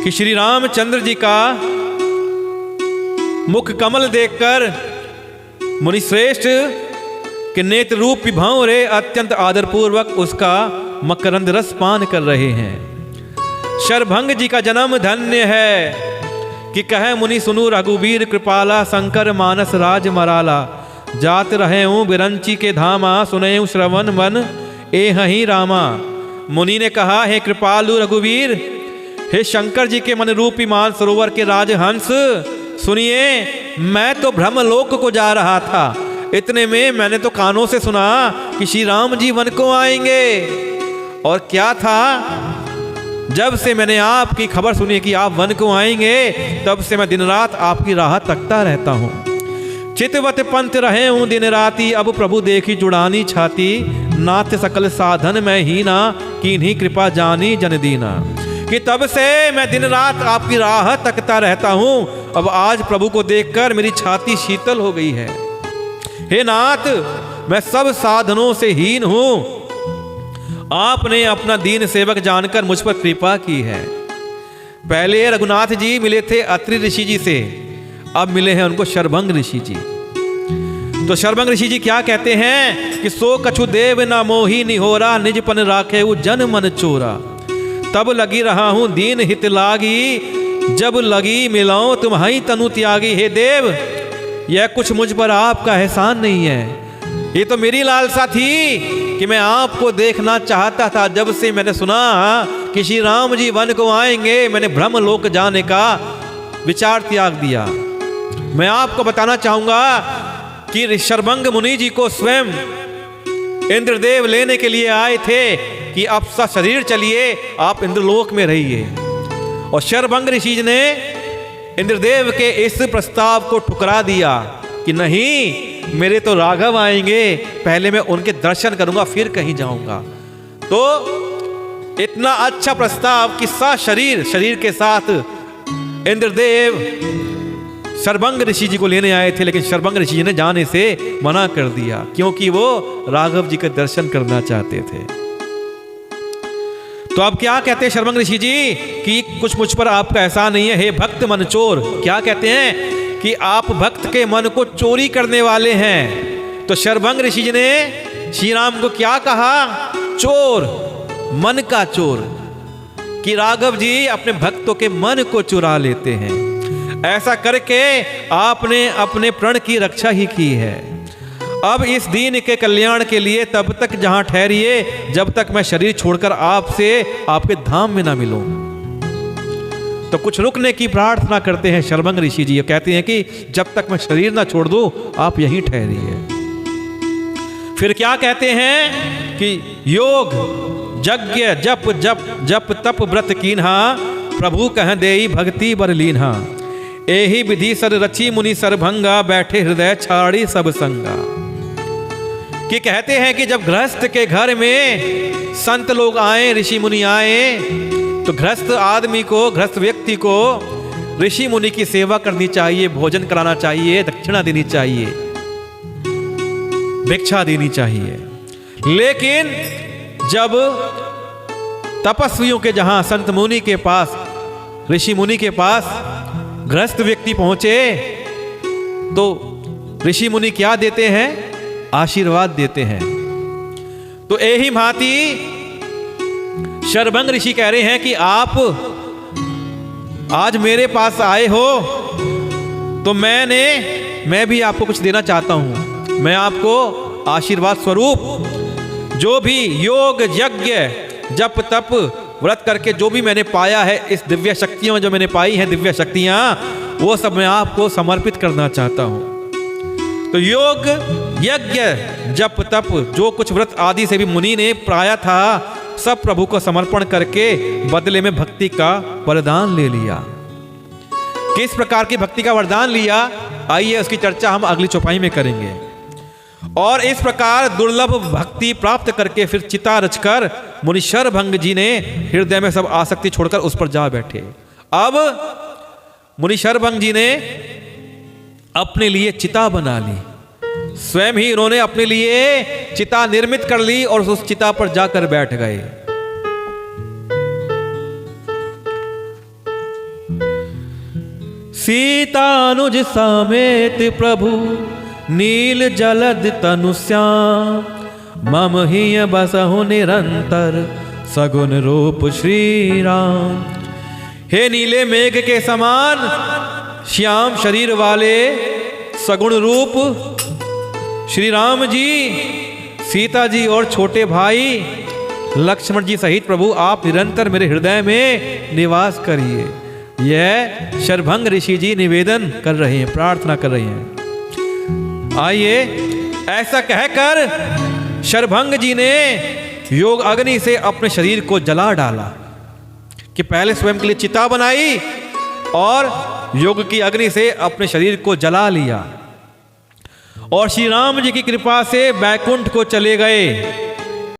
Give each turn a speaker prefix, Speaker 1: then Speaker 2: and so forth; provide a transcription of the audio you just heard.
Speaker 1: कि श्री रामचंद्र जी का मुख कमल देखकर मुनिश्रेष्ठ के नेत्र रूप विभंवरे अत्यंत आदरपूर्वक उसका मकरंद रस पान कर रहे हैं। शरभंग जी का जन्म धन्य है कि कहे मुनि सुनु रघुवीर कृपाला, शंकर मानस राज मराला। जात रहे हूँ बिरंची के धामा, सुने श्रवण वन ए हहीं रामा। मुनि ने कहा, हे कृपालु रघुवीर, हे शंकर जी के मन रूपी मान सरोवर के राजहंस, सुनिए मैं तो ब्रह्मलोक को जा रहा था। इतने में मैंने तो कानों से सुना कि श्री राम जी वन को आएंगे। और क्या था, जब से मैंने आपकी खबर सुनी कि आप वन को आएंगे, तब से मैं दिन रात आपकी राह तकता रहता हूँ। चितवत पंथ रहे हूँ दिन राती, अब प्रभु देखी जुड़ानी छाती। नाथ सकल साधन में ही ना, कीन्ही कृपा जानी जन दीना। कि तब से मैं दिन रात आपकी राह तकता रहता हूँ। अब आज प्रभु को देखकर मेरी छाती शीतल हो गई है। हे नाथ, मैं सब साधनों से हीन हूँ, आपने अपना दीन सेवक जानकर मुझ पर कृपा की है। पहले रघुनाथ जी मिले थे अत्रि ऋषि जी से, अब मिले हैं उनको शरभंग ऋषि जी। तो शरभंग ऋषि जी क्या कहते हैं कि सो कछु देव ना मोही निहोरा, निजपन राखे उ जन मन चोरा। तब लगी रहा हूं दीन हित लागी, जब लगी मिलाऊं तुम्हारी तनु त्यागी। हे देव, यह कुछ मुझ पर आपका एहसान नहीं है, ये तो मेरी लालसा थी कि मैं आपको देखना चाहता था। जब से मैंने सुना कि श्री राम जी वन को आएंगे, मैंने ब्रह्मलोक जाने का विचार त्याग दिया। मैं आपको बताना चाहूंगा कि शरभंग मुनि जी को स्वयं इंद्रदेव लेने के लिए आए थे कि आप सशरीर चलिए, आप इंद्रलोक में रहिए। और शरभंग ऋषि जी ने इंद्रदेव के इस प्रस्ताव को ठुकरा दिया कि नहीं, मेरे तो राघव आएंगे, पहले मैं उनके दर्शन करूंगा फिर कहीं जाऊंगा। तो इतना अच्छा प्रस्ताव कि शरीर के साथ इंद्रदेव शरभंग ऋषि जी को लेने आए थे, लेकिन शरभंग ऋषि जी ने जाने से मना कर दिया, क्योंकि वो राघव जी के दर्शन करना चाहते थे। तो अब क्या कहते हैं शरभंग ऋषि जी कि कुछ मुझ पर आपका एहसान नहीं है। हे भक्त मन चोर, क्या कहते हैं कि आप भक्त के मन को चोरी करने वाले हैं। तो शरभंग ऋषि जी ने श्री राम को क्या कहा, चोर, मन का चोर, कि राघव जी अपने भक्तों के मन को चुरा लेते हैं। ऐसा करके आपने अपने प्रण की रक्षा ही की है। अब इस दीन के कल्याण के लिए तब तक जहां ठहरिए जब तक मैं शरीर छोड़कर आपसे आपके धाम में ना मिलूं। तो कुछ रुकने की प्रार्थना करते हैं शरभंग ऋषि जी, कहते हैं कि जब तक मैं शरीर ना छोड़ दूं आप यहीं ठहरिए। फिर क्या कहते हैं कि योग यज्ञ जप जप जप तप व्रत कीन्हा, प्रभु कह देई भक्ति बर लीन्हा। एही विधि सर रची मुनि सरभंगा, बैठे हृदय छाड़ी सब संगा। कि कहते हैं कि जब गृहस्थ के घर में संत लोग आए, ऋषि मुनि आए, तो गृहस्थ आदमी को, गृहस्थ व्यक्ति को ऋषि मुनि की सेवा करनी चाहिए, भोजन कराना चाहिए, दक्षिणा देनी चाहिए, भिक्षा देनी चाहिए। लेकिन जब तपस्वियों के जहां संत मुनि के पास, ऋषि मुनि के पास गृहस्थ व्यक्ति पहुंचे, तो ऋषि मुनि क्या देते हैं, आशीर्वाद देते हैं। तो यही भांति शरभंग ऋषि कह रहे हैं कि आप आज मेरे पास आए हो, तो मैं भी आपको कुछ देना चाहता हूं। मैं आपको आशीर्वाद स्वरूप जो भी योग यज्ञ जप तप व्रत करके जो भी मैंने पाया है, इस दिव्य शक्तियों में जो मैंने पाई हैं दिव्य शक्तियां, वो सब मैं आपको समर्पित करना चाहता हूं। तो योग यज्ञ जप तप जो कुछ व्रत आदि से भी मुनि ने पाया था, सब प्रभु को समर्पण करके बदले में भक्ति का वरदान ले लिया। किस प्रकार की भक्ति का वरदान लिया, आइए उसकी चर्चा हम अगली चौपाई में करेंगे। और इस प्रकार दुर्लभ भक्ति प्राप्त करके फिर चिता रचकर मुनि शरभंग जी ने हृदय में सब आसक्ति छोड़कर उस पर जा बैठे। अब मुनि शरभंग जी ने अपने लिए चिता बना ली, स्वयं ही इन्होंने अपने लिए चिता निर्मित कर ली और उस चिता पर जाकर बैठ गए। सीतानुज समेत प्रभु नील जलद तनु श्याम, मम हिय बसहु निरंतर सगुन रूप श्री राम। हे नीले मेघ के समान श्याम शरीर वाले सगुण रूप श्री राम जी, सीता जी और छोटे भाई लक्ष्मण जी सहित प्रभु आप निरंतर मेरे हृदय में निवास करिए। यह शरभंग ऋषि जी निवेदन कर रहे हैं, प्रार्थना कर रहे हैं। आइए, ऐसा कहकर शरभंग जी ने योग अग्नि से अपने शरीर को जला डाला कि पहले स्वयं के लिए चिता बनाई और योग की अग्नि से अपने शरीर को जला लिया और श्री राम जी की कृपा से बैकुंठ को चले गए।